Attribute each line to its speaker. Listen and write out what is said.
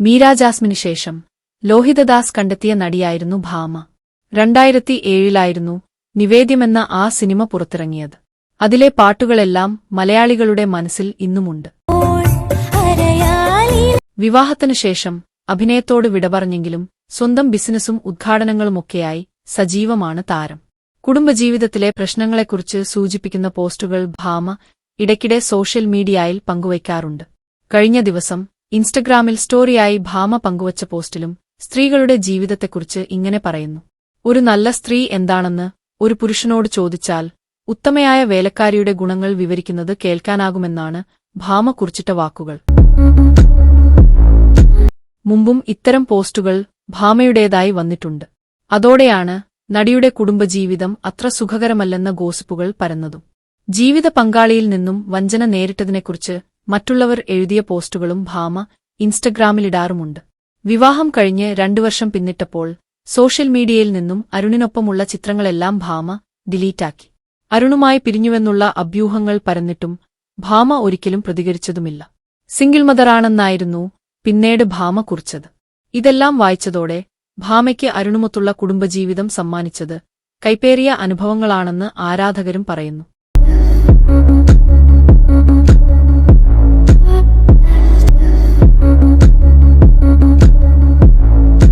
Speaker 1: മീര ജാസ്മിന് ശേഷം ലോഹിതദാസ് കണ്ടെത്തിയ നടിയായിരുന്നു ഭാമ. 2007 നിവേദ്യമെന്ന ആ സിനിമ പുറത്തിറങ്ങിയത്. അതിലെ പാട്ടുകളെല്ലാം മലയാളികളുടെ മനസ്സിൽ ഇന്നുമുണ്ട്. വിവാഹത്തിനു ശേഷം അഭിനയത്തോട് വിടപറഞ്ഞെങ്കിലും സ്വന്തം ബിസിനസ്സും ഉദ്ഘാടനങ്ങളുമൊക്കെയായി സജീവമാണ് താരം. കുടുംബജീവിതത്തിലെ പ്രശ്നങ്ങളെക്കുറിച്ച് സൂചിപ്പിക്കുന്ന പോസ്റ്റുകൾ ഭാമ ഇടയ്ക്കിടെ സോഷ്യൽ മീഡിയയിൽ പങ്കുവയ്ക്കാറുണ്ട്. കഴിഞ്ഞ ദിവസം ഇൻസ്റ്റഗ്രാമിൽ സ്റ്റോറിയായി ഭാമ പങ്കുവച്ച പോസ്റ്റിലും സ്ത്രീകളുടെ ജീവിതത്തെക്കുറിച്ച് ഇങ്ങനെ പറയുന്നു. ഒരു നല്ല സ്ത്രീ എന്താണെന്ന് ഒരു പുരുഷനോട് ചോദിച്ചാൽ ഉത്തമയായ വേലക്കാരിയുടെ ഗുണങ്ങൾ വിവരിക്കുന്നത് കേൾക്കാനാകുമെന്നാണ് ഭാമ കുറിച്ചിട്ട വാക്കുകൾ. മുമ്പും ഇത്തരം പോസ്റ്റുകൾ ഭാമയുടേതായി വന്നിട്ടുണ്ട്. അതോടെയാണ് നടിയുടെ കുടുംബജീവിതം അത്ര സുഖകരമല്ലെന്ന ഗോസിപ്പുകൾ പരന്നതും. ജീവിത പങ്കാളിയിൽ നിന്നും വഞ്ചന നേരിട്ടതിനെക്കുറിച്ച് മറ്റുള്ളവർ എഴുതിയ പോസ്റ്റുകളും ഭാമ ഇൻസ്റ്റഗ്രാമിലിടാറുമുണ്ട്. വിവാഹം കഴിഞ്ഞ് 2 വർഷം പിന്നിട്ടപ്പോൾ സോഷ്യൽ മീഡിയയിൽ നിന്നും അരുണിനൊപ്പമുള്ള ചിത്രങ്ങളെല്ലാം ഭാമ ഡിലീറ്റാക്കി. അരുണുമായി പിരിഞ്ഞുവെന്നുള്ള അഭ്യൂഹങ്ങൾ പരന്നിട്ടും ഭാമ ഒരിക്കലും പ്രതികരിച്ചതുമില്ല. സിംഗിൾ മദറാണെന്നായിരുന്നു പിന്നീട് ഭാമ കുറിച്ചത്. ഇതെല്ലാം വായിച്ചതോടെ ഭാമയ്ക്ക് അരുണുമൊത്തുള്ള കുടുംബജീവിതം സമ്മാനിച്ചത് കൈപ്പേറിയ അനുഭവങ്ങളാണെന്ന് ആരാധകരും പറയുന്നു.